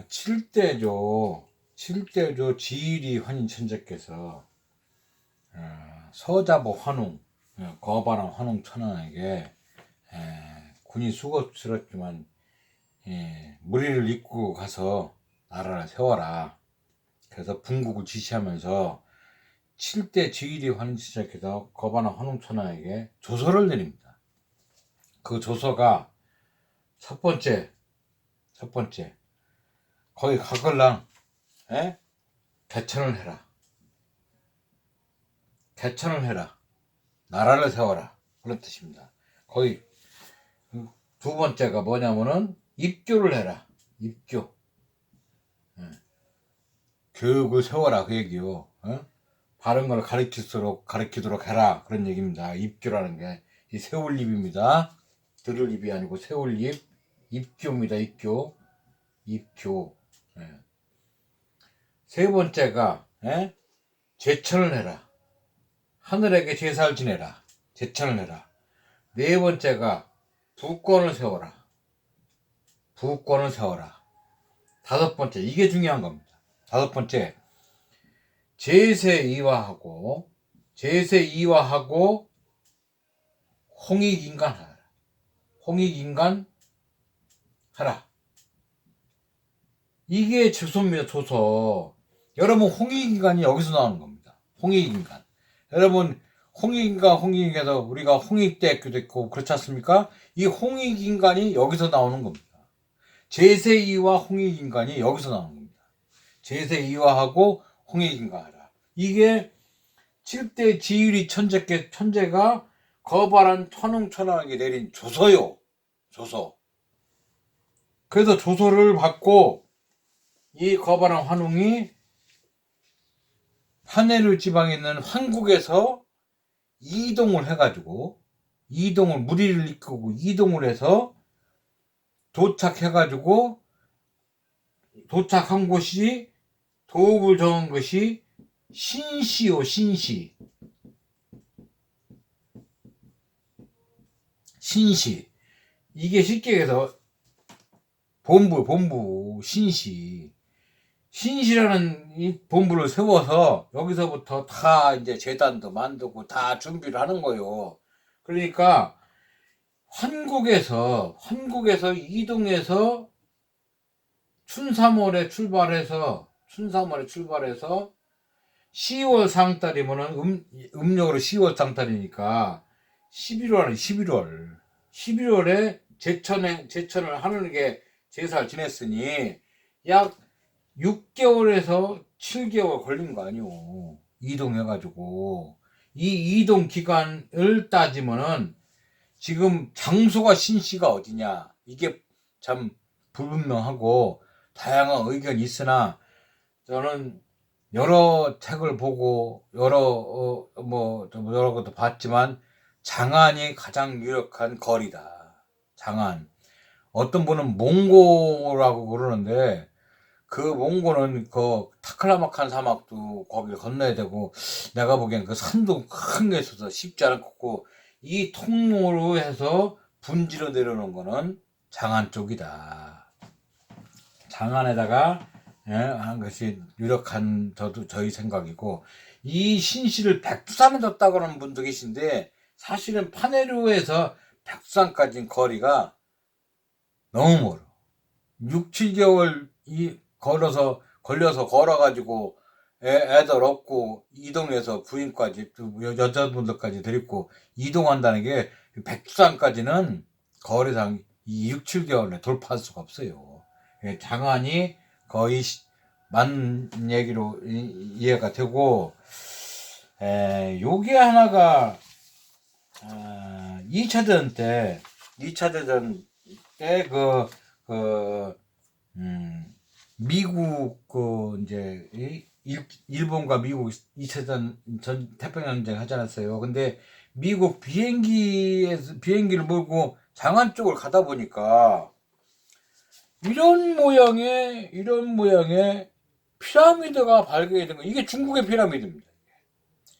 칠대조 지일이 환인천재께서 서자보 환웅, 거바람 환웅 천왕에게 군이 수고스럽지만 무리를 이끌고 가서 나라를 세워라. 그래서 분국을 지시하면서 7대 지일이 환인천재께서 거바람 환웅 천왕에게 조서를 내립니다. 그 조서가 첫 번째 거기 가걸랑 개천을 해라. 나라를 세워라. 그런 뜻입니다. 거기 두 번째가 뭐냐면은 입교를 해라. 입교. 교육을 세워라. 그 얘기요. 바른 걸 가르치도록 해라. 그런 얘기입니다. 입교라는 게 이 세울 입입니다. 들을 입이 아니고 세울 입. 입교입니다. 입교. 세 번째가 제천을 해라. 하늘에게 제사를 지내라. 제천을 해라. 네 번째가 부권을 세워라. 다섯 번째, 이게 중요한 겁니다. 다섯 번째, 제세이화하고 홍익인간 하라. 이게 조서입니다. 조서. 여러분, 홍익인간이 여기서 나오는 겁니다. 홍익인간. 여러분, 홍익인간에서 우리가 홍익대학교도 있고 그렇지 않습니까? 이 홍익인간이 여기서 나오는 겁니다. 제세이와 홍익인간이 여기서 나오는 겁니다. 제세이화하고 홍익인간하라. 이게 7대 지일이 천재가 거발한 천웅천왕에게 내린 조서요. 조서. 그래서 조서를 받고 이 거발한 환웅이 하내류 지방에 있는 환국에서 이동을 해가지고 무리를 이끌고 이동을 해서 도착해가지고 도착한 곳이 도읍을 정한 것이 신시요. 신시. 이게 쉽게 해서 본부 신시라는 이 본부를 세워서 여기서부터 다 이제 재단도 만들고 다 준비를 하는 거예요. 그러니까 환국에서 이동해서 춘삼월에 출발해서 10월 상달이면은 음력으로 10월 상달이니까 11월에 제천을 하는 게 제사를 지냈으니 약 6개월에서 7개월 걸린 거 아니오. 이동해가지고. 이 이동 기간을 따지면은 지금 장소가 신시가 어디냐. 이게 참 불분명하고 다양한 의견이 있으나 저는 여러 책을 보고 여러 것도 봤지만 장안이 가장 유력한 거리다. 장안. 어떤 분은 몽고라고 그러는데 그 몽고는 그 타클라마칸 사막도 거기 건너야 되고 내가 보기엔 그 산도 큰 게 있어서 쉽지 않고 이 통로로 해서 분지로 내려오는 거는 장안 쪽이다. 장안에다가 한 것이 유력한 저희 생각이고 이 신시를 백두산에 뒀다고 하는 분도 계신데 사실은 파네루에서 백두산까지는 거리가 너무 멀어. 6, 7개월 걸어가지고 애들 업고 이동해서 부인까지 여자분들까지 데리고 이동한다는 게 백두산까지는 거리상 6, 7개월에 돌파할 수가 없어요. 장안이 거의 맞는 얘기로 이해가 되고 요게 하나가 2차 대전 때 미국 이제 일본과 미국 2차 전 태평양 전쟁 하지 않았어요. 근데 미국 비행기를 몰고 장안 쪽을 가다 보니까 이런 모양의 피라미드가 발견이 된 거. 이게 중국의 피라미드입니다.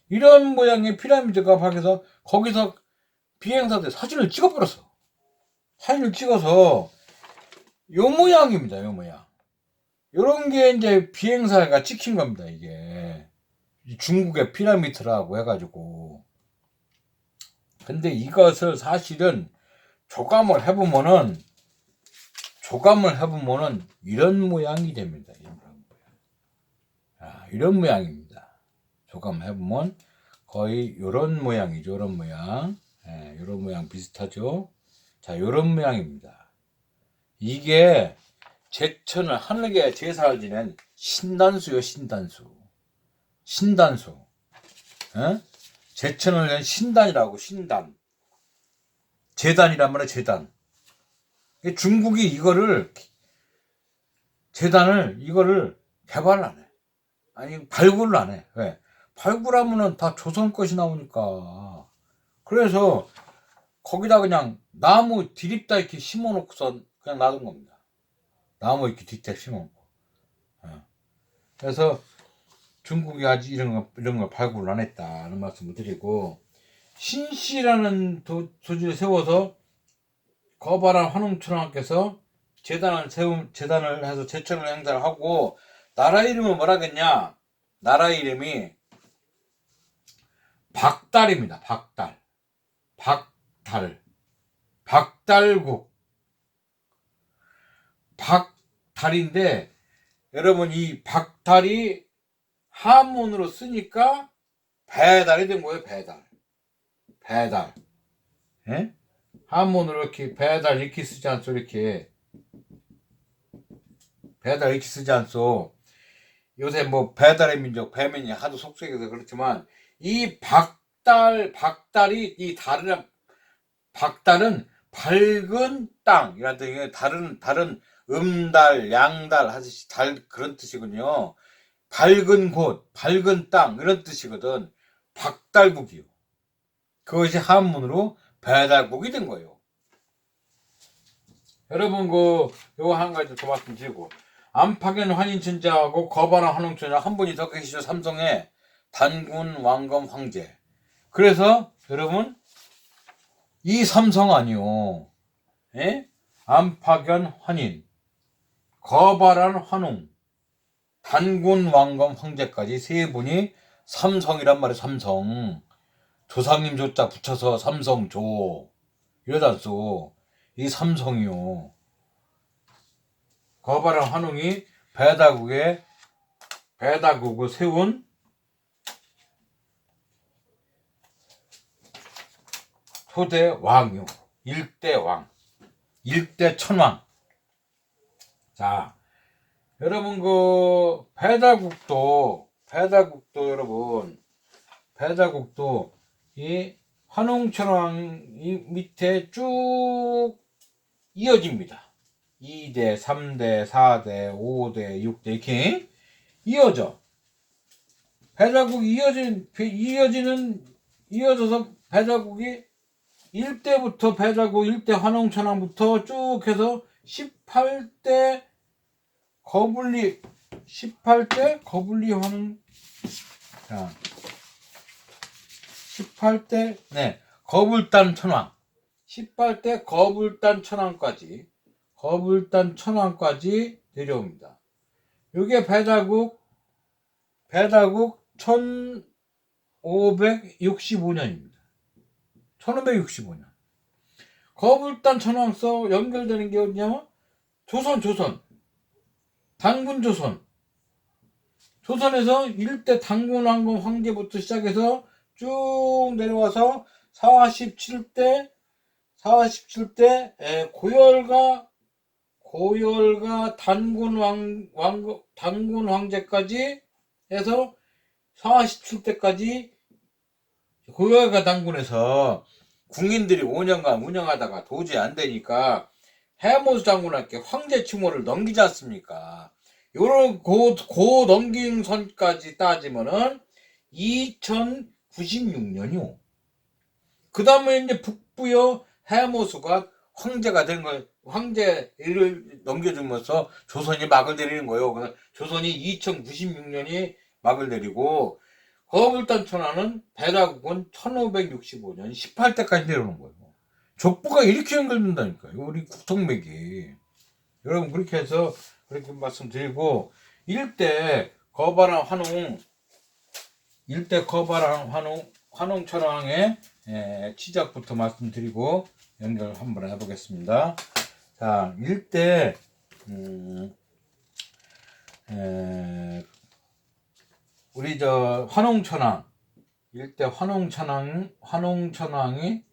이런 모양의 피라미드가 발견해서 거기서 비행사들 사진을 찍어버렸어. 사진을 찍어서 요 모양입니다. 요 모양. 요런 게 이제 비행사가 찍힌 겁니다, 이게. 중국의 피라미드라고 해가지고. 근데 이것을 사실은 조감을 해보면은 이런 모양이 됩니다. 이런 모양입니다. 조감해보면 거의 이런 모양이죠. 이런 모양. 이런 모양 비슷하죠. 자, 이런 모양입니다. 이게 제천을 하늘에 제사를 지낸 신단수요, 신단수. 제천을 낸 신단이라고, 신단. 제단이란 말이에요, 제단. 중국이 이거를 개발을 안 해. 아니, 발굴을 안 해. 왜? 발굴하면은 다 조선 것이 나오니까. 그래서 거기다 그냥 나무 디립다 이렇게 심어놓고선 그냥 놔둔 겁니다. 나무 이렇게 디립다 심어놓고. 그래서 중국이 아직 이런 걸 발굴을 안 했다는 말씀을 드리고, 신씨라는 도주를 세워서 거바란 환웅천왕께서 재단을 해서 제천을 행사를 하고, 나라 이름을 뭐라겠냐? 나라 이름이 박달입니다. 박달국. 박달인데, 여러분, 이 박달이 한문으로 쓰니까 배달이 된 거예요. 배달. 예? 한문으로 이렇게 배달 이렇게 쓰지 않소. 이렇게 배달 이렇게 쓰지 않소. 요새 뭐 배달의 민족, 배민이 하도 속속해서 그렇지만, 이 박달이, 이 박달은 밝은 땅이라는 뜻이에요. 다른 음달, 양달 하듯이 그런 뜻이군요. 밝은 곳, 밝은 땅, 이런 뜻이거든. 박달국이요. 그것이 한문으로 배달국이 된 거예요. 여러분, 요거 한 가지 더 말씀드리고, 안팎엔 환인천자하고 거바란 환웅천자 한 분이 더 계시죠. 삼성에 단군 왕검 황제. 그래서 여러분, 이 삼성 아니요. 예? 안팎엔 환인, 거바란 환웅, 단군 왕검 황제까지 세 분이 삼성이란 말이에요. 삼성. 조상님 조자 붙여서 삼성조. 이러다소. 이 삼성이요. 거바란 환웅이 배다국을 세운 초대 왕이요. 일대 천왕. 자, 여러분, 배다국도 여러분, 이 환웅천왕 밑에 쭉 이어집니다. 2대, 3대, 4대, 5대, 6대 이렇게 이어져. 배다국이 이어져서 배다국이 1대부터 배다국 1대 환웅천왕부터 쭉 해서 18대 거불리 환웅. 자, 18대 거불단 천왕. 18대 거불단 천왕까지 내려옵니다. 이게 배다국 1565년입니다. 1565년. 거불단 천왕서 연결되는 게 어디냐면 조선. 단군 조선에서 1대 단군 왕검 황제부터 시작해서 쭉 내려와서 47대 고열가 단군 황제까지 해서 47대까지 고열가 단군에서 궁인들이 5년간 운영하다가 도저히 안 되니까 해모수 장군한테 황제 칭호를 넘기지 않습니까? 요런 고 넘긴 선까지 따지면은 2096년이요. 그 다음에 이제 북부여 해모수가 황제가 된 거예요. 황제를 넘겨주면서 조선이 막을 내리는 거예요. 그래서 조선이 2096년이 막을 내리고, 거불단 천왕은 배다국은 1565년 18대까지 내려오는 거예요. 족보가 이렇게 연결된다니까요. 우리 국통맥이. 여러분, 그렇게 해서 그렇게 말씀드리고, 일대 거바랑 환웅, 일대 거바랑 환웅천왕의 시작부터 말씀드리고 연결 한번 해보겠습니다. 자, 일대 우리 저 환웅천왕, 일대 환웅천왕이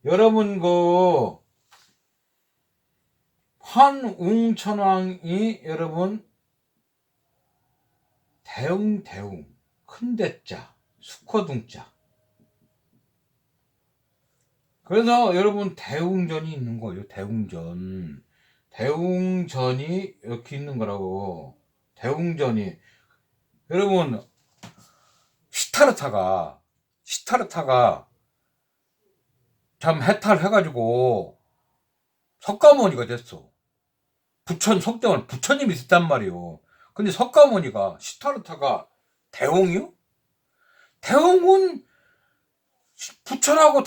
여러분 그 환웅천왕이 여러분 대웅 큰 대자 수커둥자. 그래서 여러분 대웅전이 있는 거예요. 대웅전이 이렇게 있는 거라고. 대웅전이 여러분 시타르타가 참 해탈해가지고 석가모니가 됐어. 석대원 부처님이 있었단 말이요. 근데 석가모니가 시타르타가 대웅이요? 대웅은 부처라고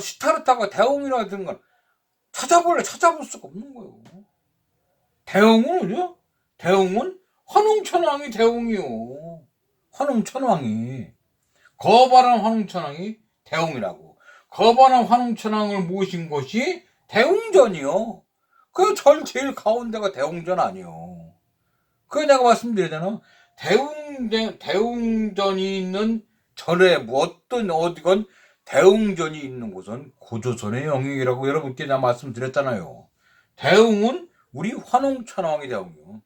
시타르타가 대웅이라 하는 건 찾아볼 수가 없는 거예요. 대웅은 어디요? 대웅은 환웅천왕이 대웅이요. 환웅천왕이 거바람 환웅천왕이 대웅이라고. 거바람 환웅천왕을 모신 곳이 대웅전이요. 그 절 제일 가운데가 대웅전 아니요. 그게 내가 말씀드리잖아. 대웅전이 있는 절에 어디건 대웅전이 있는 곳은 고조선의 영역이라고 여러분께 내가 말씀드렸잖아요. 대웅은 우리 환웅천왕이 대웅이요.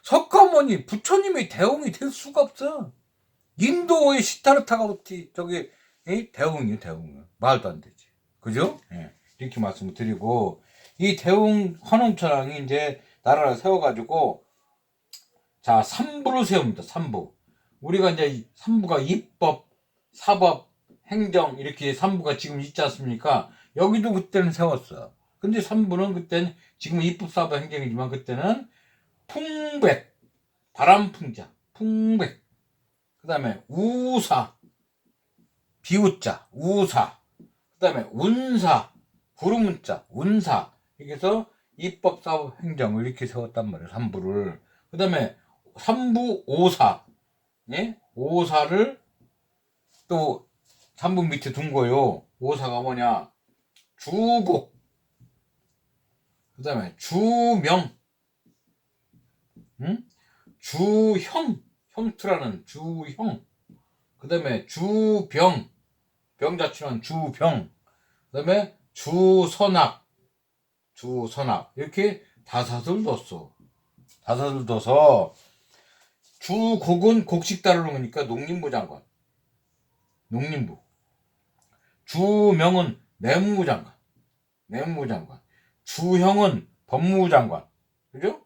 석가모니 부처님이 대웅이 될 수가 없어. 인도의 시타르타가 어떻게 대웅이요. 말도 안 되지. 그죠? 예. 이렇게 말씀을 드리고, 이 대웅 환웅천왕이 이제 나라를 세워가지고, 자, 3부를 세웁니다. 3부. 우리가 이제 3부가 입법, 사법, 행정, 이렇게 3부가 지금 있지 않습니까? 여기도 그때는 세웠어. 근데 3부는 그때는 지금 입법, 사법, 행정이지만 그때는 풍백, 바람풍자, 풍백. 그 다음에 우사, 비우자, 우사. 그 다음에 운사, 구름문자, 운사. 이렇게 해서 입법, 사법, 행정을 이렇게 세웠단 말이에요. 3부를. 그 다음에 3부 5사. 예? 5사를 또 3부 밑에 둔 거요. 5사가 뭐냐? 주곡. 그 다음에 주명. 응? 주형. 형투라는 주형. 그 다음에 주병. 병자치는 주병. 그 다음에 주선악. 이렇게 다사들 뒀어. 다사들 둬서 주곡은 곡식다를 놓으니까 농림부 장관. 농림부. 주명은 내무부 장관. 주형은 법무부 장관. 그죠?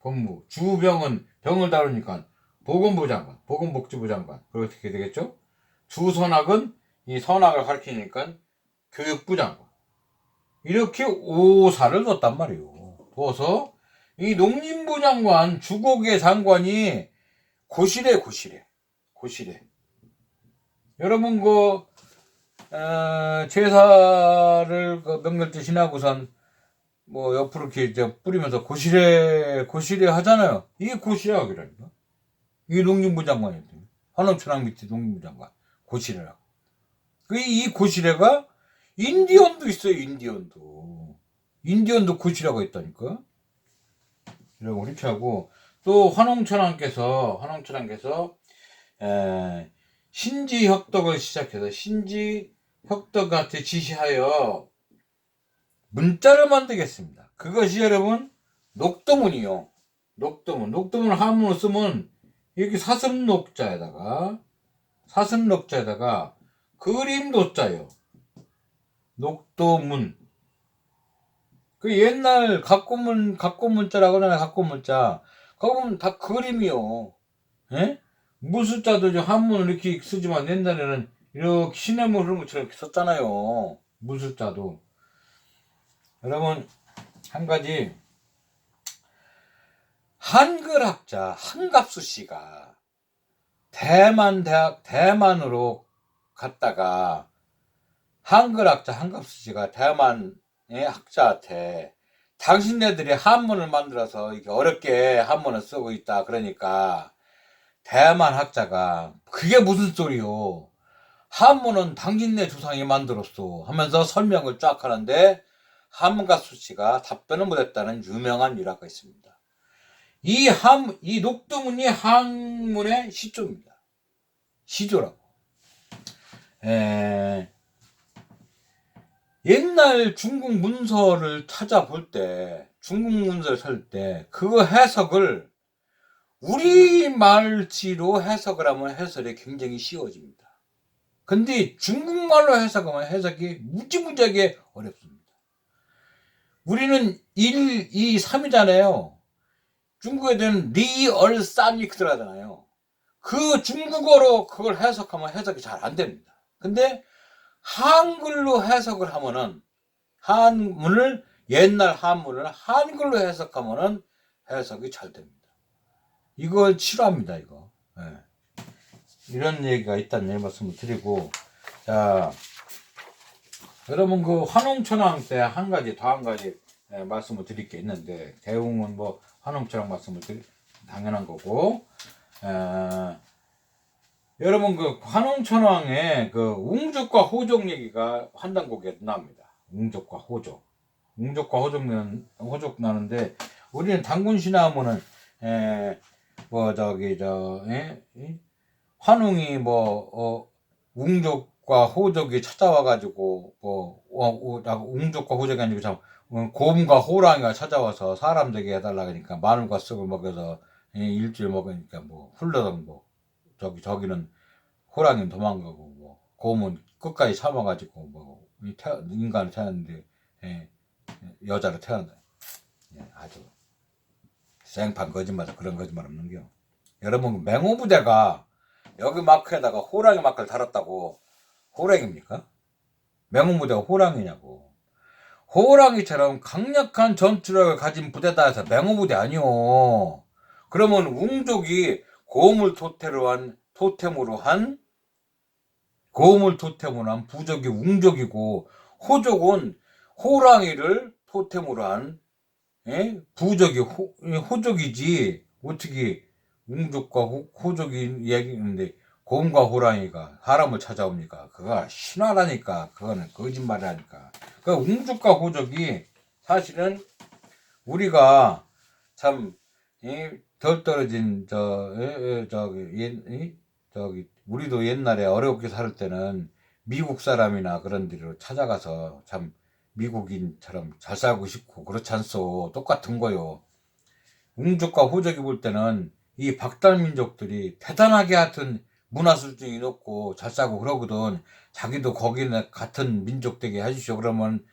법무. 주병은 병을 다루니까 보건부 장관. 보건복지부 장관. 그렇게 되겠죠? 주선악은 이 선악을 가리키니까 교육부 장관. 이렇게 5사를 뒀단 말이에요. 둬서 이 농림부 장관, 주곡의 장관이 고시래. 여러분 제사를 명절 때 지나고선 뭐 옆으로 이렇게 뿌리면서 고시래 하잖아요. 이게 고시래학이라니까. 이게 농림부 장관이었대요. 환웅천왕 밑에 농림부 장관 고시래라고. 이 고시래가 인디언도 있어요. 인디언도 고시래가 있다니까. 이라고 이렇게 하고, 또 환웅천왕께서 신지혁덕을 시작해서 신지혁덕한테 지시하여 문자를 만들겠습니다. 그것이 여러분 녹도문이요. 녹도문 한문을 쓰면 이렇게 사슴녹자에다가 그림도자요. 녹도문. 그 옛날 각고문자라고 하잖아요. 각고문자. 각고문 다 그림이요. 예? 무술자도 한문을 이렇게 쓰지만 옛날에는 이렇게 시냇물 흐르는 것처럼 이렇게 썼잖아요. 무술자도. 여러분, 한 가지, 한글학자 한갑수 씨가 대만으로 갔다가 한글학자 한갑수 씨가 대만의 학자한테 당신네들이 한문을 만들어서 이렇게 어렵게 한문을 쓰고 있다. 그러니까 대만 학자가 그게 무슨 소리요? 한문은 당신네 조상이 만들었어 하면서 설명을 쫙 하는데 한문가 수씨가 답변을 못했다는 유명한 일화가 있습니다. 이 녹두문이 한문의 시조입니다. 시조라고. 옛날 중국 문서를 찾아볼 때, 중국 문서를 찾을 때, 그거 해석을 우리말지로 해석을 하면 해석이 굉장히 쉬워집니다. 근데 중국말로 해석하면 해석이 무지무지하게 어렵습니다. 우리는 1, 2, 3이잖아요. 중국에는 리, 얼, 쌈이 들어가잖아요. 그 중국어로 그걸 해석하면 해석이 잘 안 됩니다. 근데 한글로 해석을 하면은 옛날 한문을 한글로 해석하면은 해석이 잘 됩니다. 이걸 싫어합니다, 이거. 네. 이런 얘기가 있다는 말씀을 드리고, 자, 여러분 그 환웅천왕 때 한 가지 말씀을 드릴 게 있는데, 대웅은 뭐 환웅천왕 말씀을 당연한 거고, 여러분 그 환웅천왕의 그 웅족과 호족 얘기가 환단곡에 나옵니다. 웅족과 호족. 웅족과 호족 나는데, 우리는 단군신화 하면은 환웅이 웅족과 호족이 찾아와가지고 웅족과 호족이 아니고 곰과 호랑이가 찾아와서 사람 되게 해달라 그러니까 마늘과 쑥을 먹여서 일주일 먹으니까 훌러덩 저기는 호랑이는 도망가고 곰은 끝까지 참아가지고 인간을 태어났는데 여자로 태어난다. 아주 생판 거짓말, 그런 거짓말 없는겨. 여러분 맹호부대가 여기 마크에다가 호랑이 마크를 달았다고 호랑이입니까? 맹호부대가 호랑이냐고. 호랑이처럼 강력한 전투력을 가진 부대다 해서 맹호부대 아니오. 그러면 웅족이 고음을 토템으로 한 부족이 웅족이고, 호족은 호랑이를 토템으로 한 부족이 호족이지. 어떻게 웅족과 호족이 얘기했는데 곰과 호랑이가 사람을 찾아옵니까? 그거 신화라니까. 그거는 거짓말이라니까. 그 웅족과 호족이 사실은 우리가 참 덜 떨어진 우리도 옛날에 어렵게 살 때는 미국 사람이나 그런 데로 찾아가서 참 미국인처럼 잘 살고 싶고 그렇지 않소. 똑같은 거요. 웅족과 호족이 볼 때는 이 박달민족들이 대단하게 하여튼 문화 수준이 높고 잘 살고 그러거든. 자기도 거기는 같은 민족 되게 해주시오. 그러면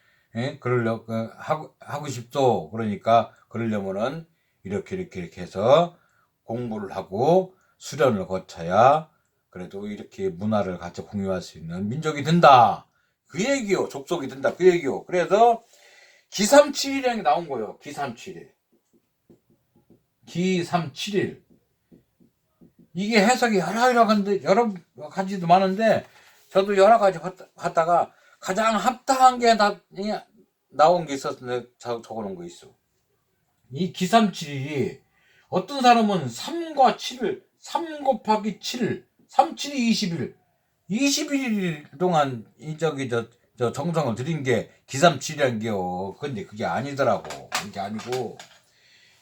하고 싶소. 그러니까 그러려면은 이렇게 해서 공부를 하고 수련을 거쳐야 그래도 이렇게 문화를 같이 공유할 수 있는 민족이 된다. 그 얘기요. 족속이 된다. 그 얘기요. 그래서 기삼칠일이 나온 거예요. 기삼칠일. 이게 해석이 여러 가지도 많은데 저도 여러 가지 봤다가 가장 합당한 게 나온 게 있었는데 적어놓은 거 있어. 이 기삼칠일이 어떤 사람은 3과 7을 3 곱하기 7 37이 20일 21일 동안 저 정성을 들인 게 기삼칠이란 게요. 근데 그게 아니더라고. 그게 아니고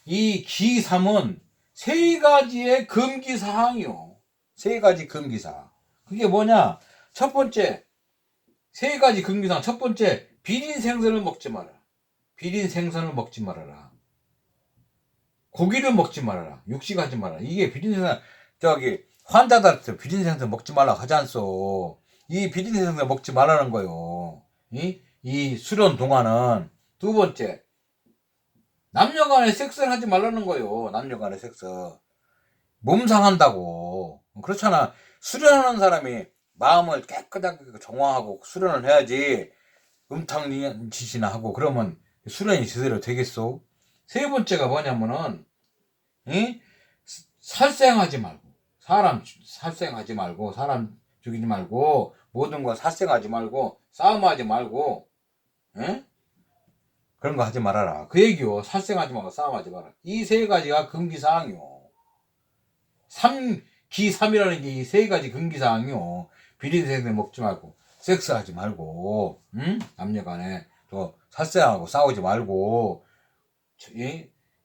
이 기삼은 세 가지의 금기사항이요. 세 가지 금기사항. 그게 뭐냐? 첫 번째, 세 가지 금기사항. 첫 번째, 비린 생선을 먹지 마라. 비린 생선을 먹지 말아라. 고기를 먹지 말아라. 육식하지 마라. 이게 비린 생선, 환자들한테 비린 생선 먹지 말라 하지 않소. 이 비린 생선 먹지 말라는 거요. 이 수련 동안은. 두 번째, 남녀간에 섹스를 하지 말라는 거요. 남녀간에 섹스. 몸 상한다고. 그렇잖아. 수련하는 사람이 마음을 깨끗하게 정화하고 수련을 해야지 음탕 짓이나 하고 그러면 수련이 제대로 되겠소? 세 번째가 뭐냐면은 살생하지 말고 사람 죽이지 말고 모든 거 살생하지 말고 싸움하지 말고 그런 거 하지 말아라. 그 얘기요. 살생하지 말고 싸움하지 마라. 이 세 가지가 금기사항이요. 기삼이라는 게 이 세 가지 금기사항이요. 비린내색 먹지 말고, 섹스하지 말고, 응? 남녀간에 또 살생하고 싸우지 말고,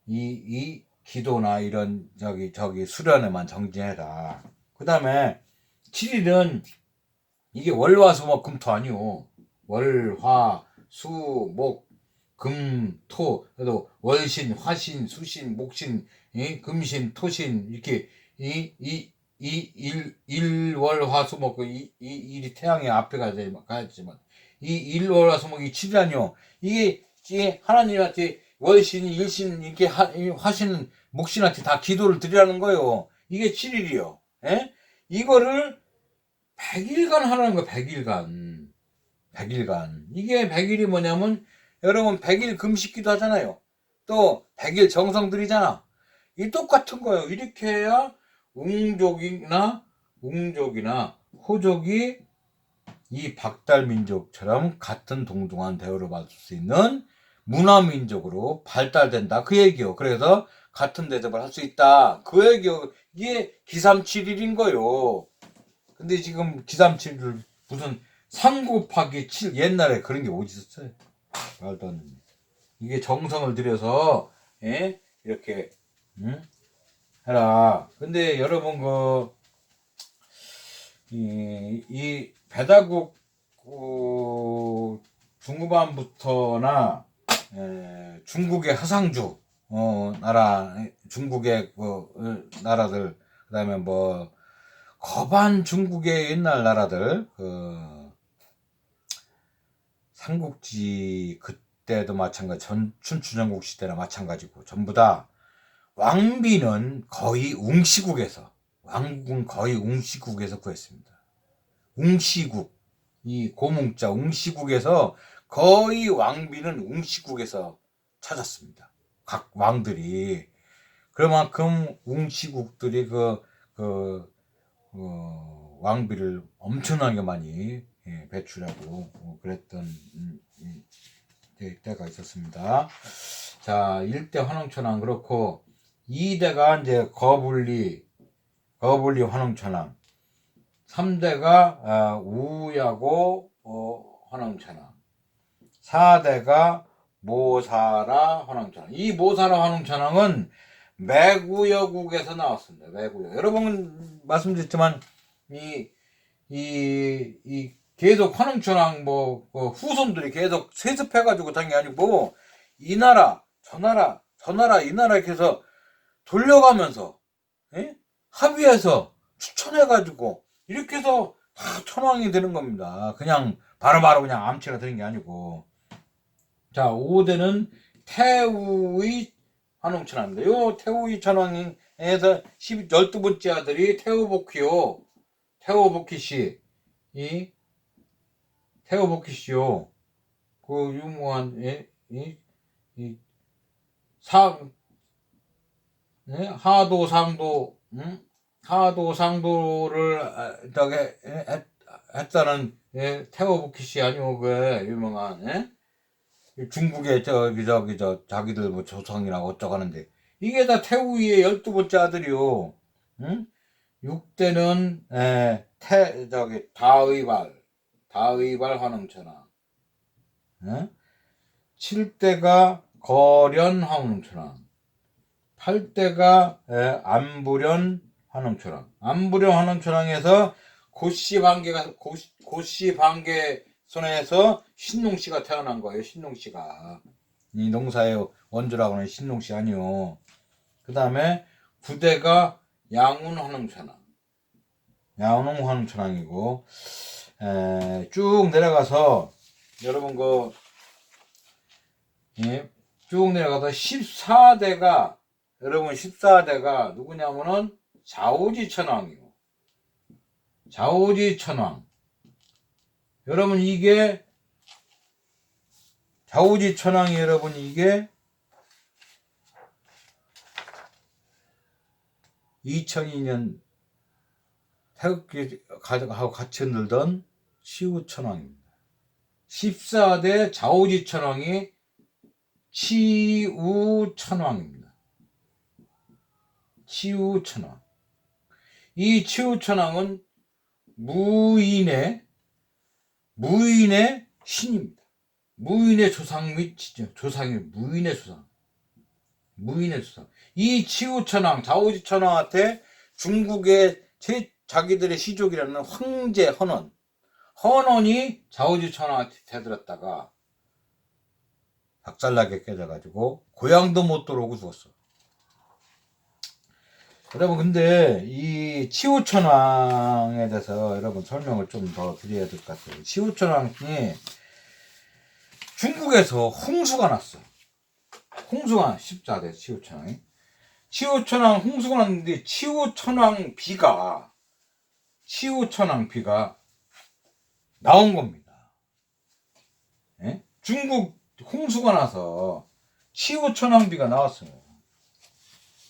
이 기도나 이런 저기 수련에만 정진해라. 그 다음에 7일은 이게 월화수목금토 아니요. 월, 화, 수, 목, 금, 토. 그래도 월신, 화신, 수신, 목신, 금신, 토신 이렇게 월, 화, 수, 목 일이 태양의 앞에 가야지만 이 월, 화, 수, 목이 7일 아니요. 이게 하나님한테 월신, 일신 이렇게 화신, 목신한테 다 기도를 드리라는 거예요. 이게 7일이요. 이거를 100일간 하라는 거. 100일간 이게 100일이 뭐냐면 여러분 100일 금식기도 하잖아요. 또 100일 정성 들이잖아. 이 똑같은 거예요. 이렇게 해야 웅족이나 호족이 이 박달민족처럼 같은 동등한 대우를 받을 수 있는 문화민족으로 발달된다. 그 얘기요. 그래서 같은 대접을 할 수 있다. 그 얘기요. 이게 기삼칠일인 거요. 근데 지금 기삼칠을 무슨 3 곱하기 7 옛날에 그런 게 어디 있었어요? 말도 안 되는. 이게 정성을 들여서 이렇게 해라. 근데 여러분 이 배다국 중후반부터나 중국의 하상주 나라 중국의 나라들 그다음에 뭐 거반 중국의 옛날 나라들 삼국지 그때도 마찬가지 춘추전국 시대나 마찬가지고 전부 다 왕비는 거의 왕국은 거의 웅시국에서 구했습니다. 웅시국 이 고뭉자 웅시국에서 거의 왕비는 웅시국에서 찾았습니다. 각 왕들이 그만큼 웅시국들이 왕비를 엄청나게 많이 배출하고 그랬던 때가 있었습니다. 자, 1대 환웅천왕 그렇고 2대가 이제 거불리 환웅천왕 3대가 우야고 환웅천왕 4대가 모사라 환웅천왕. 이 모사라 환웅천왕은 매구여국에서 나왔습니다. 매구여. 여러분 말씀드렸지만 이 계속 환웅천왕 후손들이 계속 세습해가지고 단 게 아니고 이 나라 저 나라 이 나라 이렇게 해서 돌려가면서 합의해서 추천해가지고 이렇게 해서 다 천왕이 되는 겁니다. 그냥 바로바로 그냥 암치가 되는 게 아니고. 자, 5대는 태우의 환웅천왕입니다. 요 태우의 천왕에서 12번째 아들이 태우복희요. 태우복희씨. 태우복희씨요. 그 유명한 하도상도를 저기 했다는 태우복희씨 아니오. 그 유명한 중국의 자기들 뭐 조상이라고 어쩌고 하는데 이게 다 태우의 12번째 아들이요. 6대는 다의발 환웅천왕. 7대가 거련 환웅천왕. 8대가 안부련 환웅천왕. 안부련 환웅천왕에서 고씨 반계 손에서 신농씨가 태어난 거예요. 신농씨가 이 농사의 원조라고 하는 신농씨 아니요. 그 다음에 9대가 양운 환웅천왕. 양운 환웅천왕이고 쭉 내려가서 여러분 쭉 내려가서 14대가 여러분 14대가 누구냐면은 자오지천왕이요. 자오지천왕. 여러분 이게 자오지천왕이 여러분 이게 2002년 태극기하고 같이 흔들던 시우천왕입니다. 14대 자오지천왕이 치우천왕입니다. 치우천왕. 이 치우천왕은 무인의 신입니다. 무인의 조상 및 조상이 무인의 조상. 이 치우천왕, 자오지천왕한테 중국의 자기들의 시족이라는 황제 헌원이 자오지천왕한테 대들었다가 박살나게 깨져가지고 고향도 못 들어오고 죽었어. 여러분, 근데 이 치우천왕에 대해서 여러분 설명을 좀 더 드려야 될 것 같아요. 치우천왕이 중국에서 홍수가 났어. 홍수가 14대 치우천왕이. 치우천왕 홍수가 났는데 치우천왕 비가 나온 겁니다. 예? 중국 홍수가 나서 치우천왕 비가 나왔어요.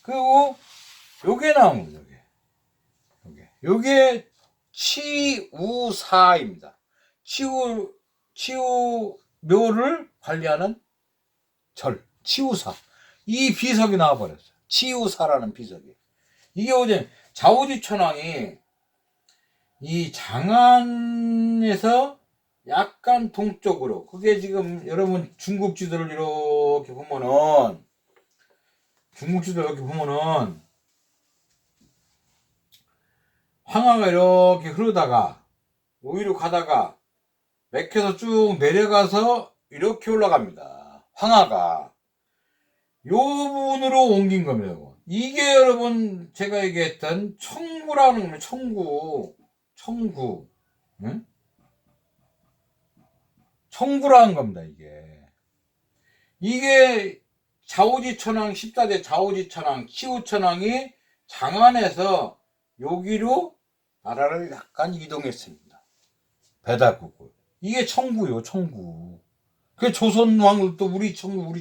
그리고 요게 나온 거죠. 요게 치우사입니다. 치우묘를 관리하는 치우사. 이 비석이 나와버렸어요. 치우사라는 비석이. 이게 어제 자오지천왕이 이 장안에서 약간 동쪽으로, 그게 지금 여러분 중국 지도를 이렇게 보면은 황하가 이렇게 흐르다가 오이로 가다가 맥혀서 쭉 내려가서 이렇게 올라갑니다. 황하가 요 부분으로 옮긴 겁니다. 이게 여러분 제가 얘기했던 청구라는 거예요. 청구. 응? 청구라는 겁니다. 이게 자오지천왕 14대 자오지천왕 치우천왕이 장안에서 여기로 나라를 약간 이동했습니다. 배다국을. 이게 청구요, 청구. 그 조선 왕들도 우리 청구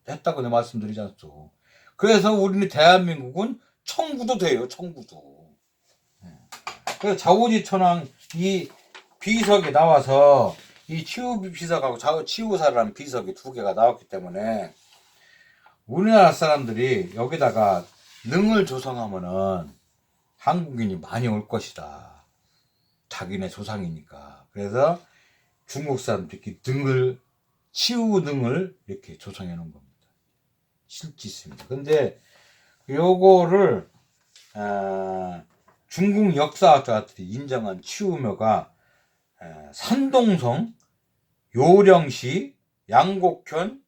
했다고 내가 말씀드리지 않소. 그래서 우리는 대한민국은 청구도 돼요, 청구도. 그래서 자오지천왕 이 비석이 나와서 이 치우비석하고 치우사라는 비석이 두 개가 나왔기 때문에 우리나라 사람들이 여기다가 능을 조성하면은 한국인이 많이 올 것이다. 자기네 조상이니까. 그래서 중국 사람들이 치우능을 이렇게 조성해 놓은 겁니다. 실제 있습니다. 근데 요거를 중국 역사학자들이 인정한 치우묘가 산동성, 요령시, 양곡현,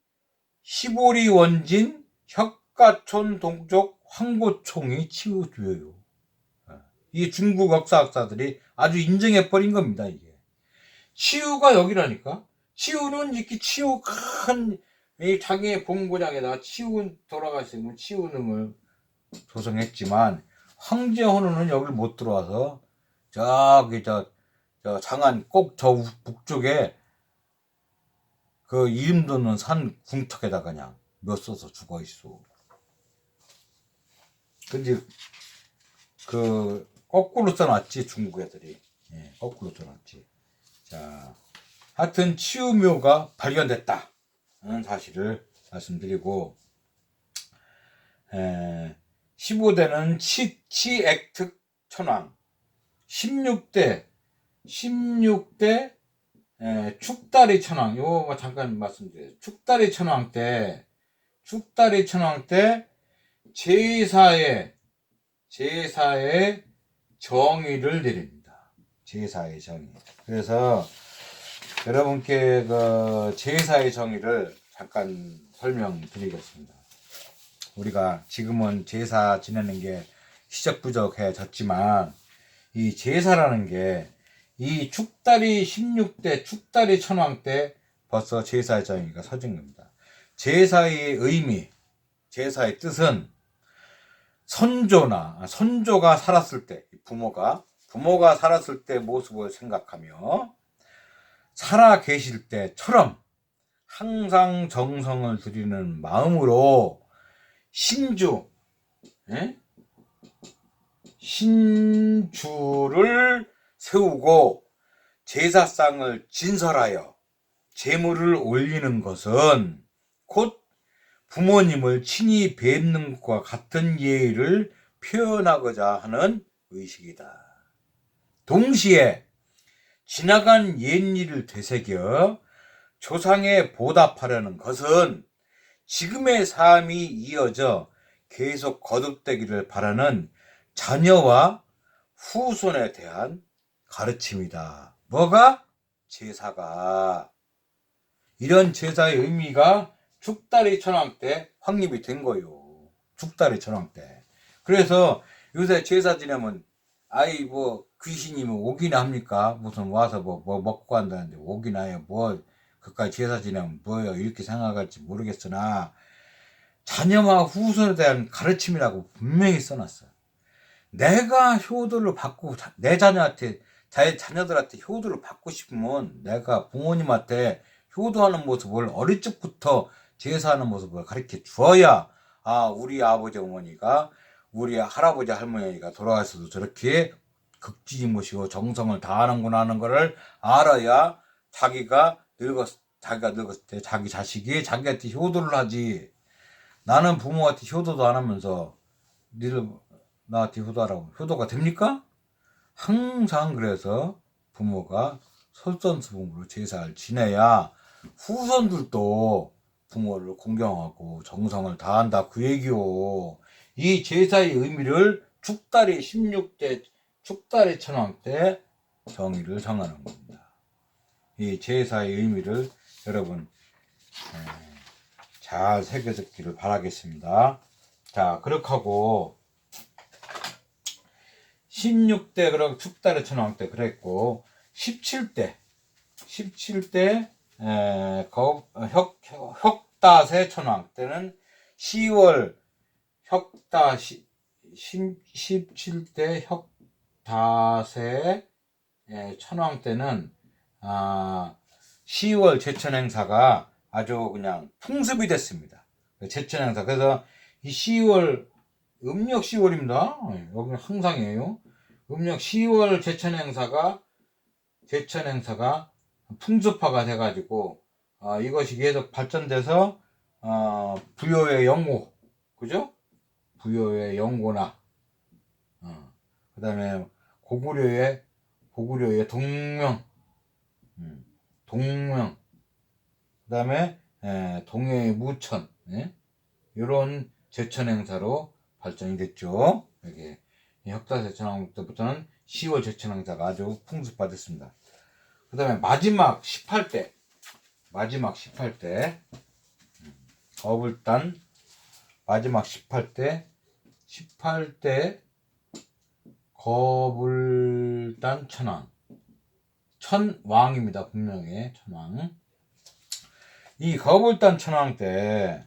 시보리 원진, 혁가촌 동족, 황고총이 치우묘예요. 이 중국 역사학자들이 아주 인정해버린 겁니다. 이게 치우가 여기라니까. 치우는 이렇게 치우 큰 자기의 본고장에다가 치우 돌아가시면 치우능을 조성했지만 황제 헌우는 여기를 못 들어와서 저기 저 장안 꼭 저 북쪽에 그 이름도 없는 산 궁턱에다 그냥 몇 써서 죽어 있어. 근데 그 거꾸로 써놨지 중국 애들이. 거꾸로 써놨지. 자, 하여튼 치우묘가 발견됐다는 사실을 말씀드리고, 15대는 치액특 천왕, 16대 축다리 천왕. 요거 잠깐 말씀드려요. 축다리 천왕 때 제사의 정의를 내립니다. 제사의 정의. 그래서 여러분께 그 제사의 정의를 잠깐 설명드리겠습니다. 우리가 지금은 제사 지내는 게 시적부적해졌지만 이 제사라는 게 이 축다리 16대 축다리 천왕 때 벌써 제사의 정의가 서진 겁니다. 제사의 의미, 제사의 뜻은 선조가 살았을 때, 부모가 살았을 때 모습을 생각하며 살아 계실 때처럼 항상 정성을 드리는 마음으로 신주를 세우고 제사상을 진설하여 제물을 올리는 것은 곧 부모님을 친히 뵙는 것과 같은 예의를 표현하고자 하는 의식이다. 동시에 지나간 옛일을 되새겨 조상에 보답하려는 것은 지금의 삶이 이어져 계속 거듭되기를 바라는 자녀와 후손에 대한 가르침이다. 뭐가? 제사가. 이런 제사의 의미가 죽다리 천왕 때 확립이 된 거요. 죽다리 천왕 때. 그래서 요새 제사 지내면 아이 뭐 귀신이 뭐 오기나 합니까? 무슨 와서 뭐 먹고 간다는데 오기나 해요. 뭐 그까지 제사 지내면 뭐예요? 이렇게 생각할지 모르겠으나 자녀와 후손에 대한 가르침이라고 분명히 써놨어요. 내가 효도를 받고 내 자녀한테 자녀들한테 효도를 받고 싶으면 내가 부모님한테 효도하는 모습을 어릴 적부터 제사하는 모습을 가르쳐 주어야 우리 아버지 어머니가 우리 할아버지 할머니가 돌아가셔도 저렇게 극진히 모시고 정성을 다하는구나 하는 거를 알아야 자기가 늙었을 때 자기 자식이 자기한테 효도를 하지. 나는 부모한테 효도도 안 하면서 니들 나한테 효도하라고 효도가 됩니까? 항상 그래서 부모가 솔선수범으로 제사를 지내야 후손들도 부모를 공경하고 정성을 다한다 그 얘기요. 이 제사의 의미를 죽다리 16대 죽다리 천왕 때 정의를 정하는 겁니다. 이 제사의 의미를 여러분 잘 새겨듣기를 바라겠습니다. 자, 그렇게 하고 16대 그럼 죽다리 천왕 때 그랬고 17대 혁다세 천왕 때는 10월 17대 혁다세 천왕 때는 10월 제천 행사가 아주 그냥 풍습이 됐습니다. 제천 행사. 그래서 이 10월 음력 10월입니다. 여기는 항상이에요. 음력 10월 제천 행사가 풍습화가 돼가지고 이것이 계속 발전돼서 부여의 영고, 그죠? 부여의 영고나 그 다음에 고구려의 동명, 그 다음에 동해의 무천, 이런 제천 행사로 발전이 됐죠. 여기 혁다세 천왕 때부터는 10월 제천 행사가 아주 풍습화됐습니다. 그 다음에 마지막 18대 거불단 마지막 18대 거불단 천왕입니다. 분명히 천왕. 이 거불단 천왕 때